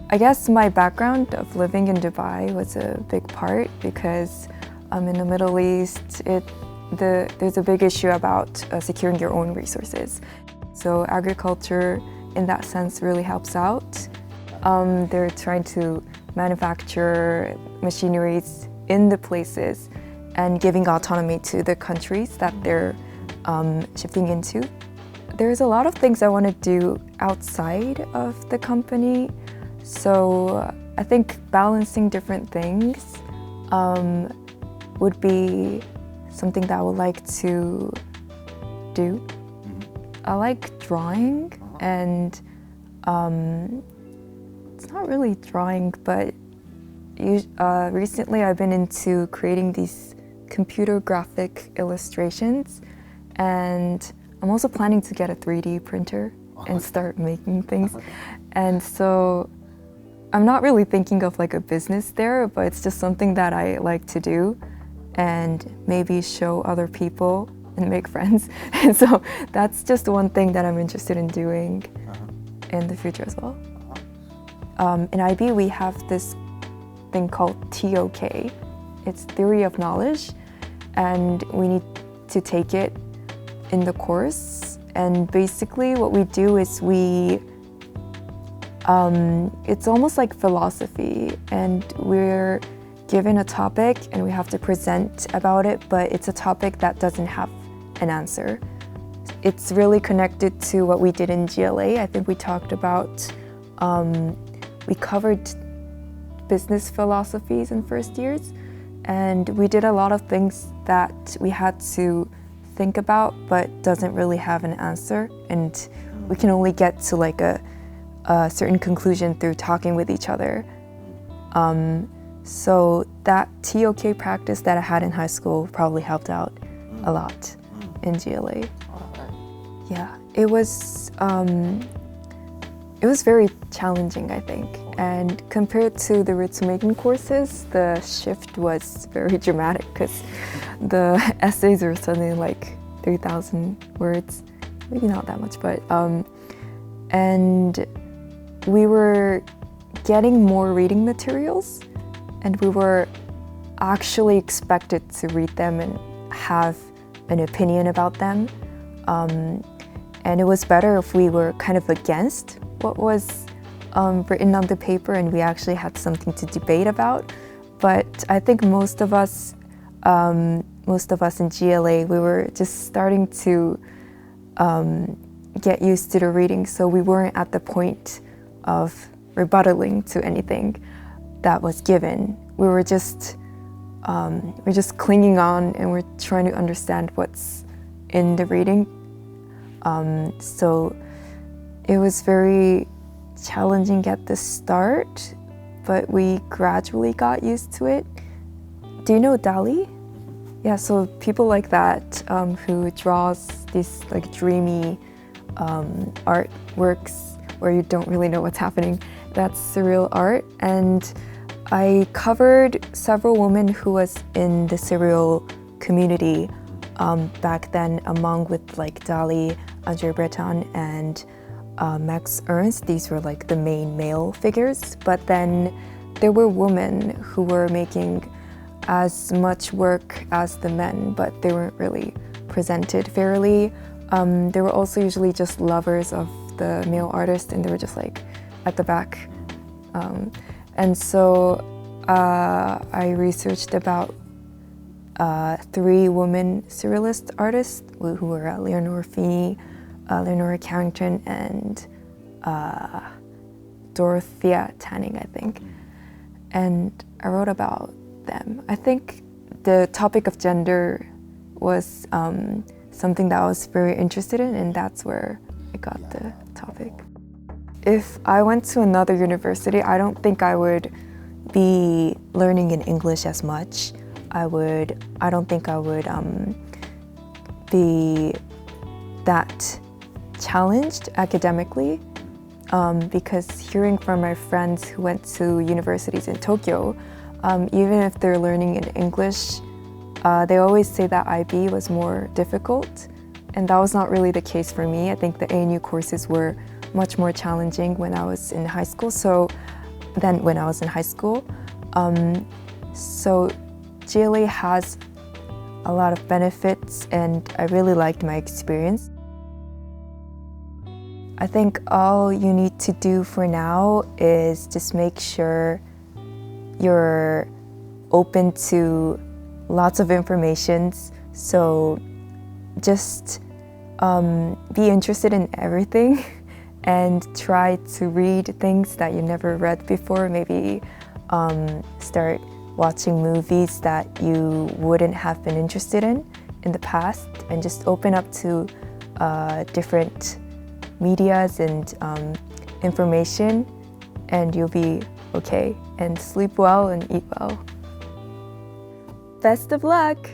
I guess my background of living in Dubai was a big part because in the Middle East, there's a big issue about securing your own resources. So agriculture, in that sense, really helps out. They're trying to manufacture machineries in the places and giving autonomy to the countries that they're shifting into. There's a lot of things I want to do outside of the company. So I think balancing different things would be something that I would like to do. I like drawing, and it's not really drawing, but recently I've been into creating these computer graphic illustrations, and I'm also planning to get a 3D printer and start making things. And so I'm not really thinking of like a business there, but it's just something that I like to do and maybe show other people and make friends. And so that's just one thing that I'm interested in doing in the future as well. In IB, we have this thing called TOK. It's Theory of Knowledge, and we need to take it in the course. And basically what we do is it's almost like philosophy, and we're given a topic and we have to present about it, but it's a topic that doesn't have an answer. It's really connected to what we did in GLA. I think we talked about, we covered business philosophies in first years, and we did a lot of things that we had to think about but doesn't really have an answer, and we can only get to like a certain conclusion through talking with each other. So that TOK practice that I had in high school probably helped out a lot in GLA. Yeah, it was very challenging, I think. And compared to the Ritsumeikan courses, the shift was very dramatic because the essays were suddenly like 3,000 words, maybe not that much, but and we were getting more reading materials, and we were actually expected to read them and have an opinion about them. And it was better if we were kind of against what was written on the paper and we actually had something to debate about. But I think most of us in GLA, we were just starting to get used to the reading, so we weren't at the point of rebuttaling to anything that was given. We're just clinging on, and we're trying to understand what's in the reading. So it was very challenging at the start, but we gradually got used to it. Do you know Dali? Yeah, so people like that who draws these like dreamy artworks where you don't really know what's happening. That's surreal art. And I covered several women who was in the surreal community back then, among with like Dali, Andre Breton, and Max Ernst. These were like the main male figures, but then there were women who were making as much work as the men, but they weren't really presented fairly. They were also usually just lovers of the male artist, and they were just like at the back. And so I researched about 3 women surrealist artists who were Leonora Feeney, Leonora Carrington, and Dorothea Tanning, I think. And I wrote about them. I think the topic of gender was something that I was very interested in, and that's where I got the topic. If I went to another university, I don't think I would be learning in English as much. I don't think I would be that challenged academically, because hearing from my friends who went to universities in Tokyo, even if they're learning in English, they always say that IB was more difficult, and that was not really the case for me. I think the ANU courses were much more challenging when I was in high school, so than when I was in high school. So GLA has a lot of benefits, and I really liked my experience. I think all you need to do for now is just make sure you're open to lots of information. So just be interested in everything and try to read things that you never read before. Maybe start watching movies that you wouldn't have been interested in the past, and just open up to different medias and information, and you'll be okay. And sleep well and eat well. Best of luck!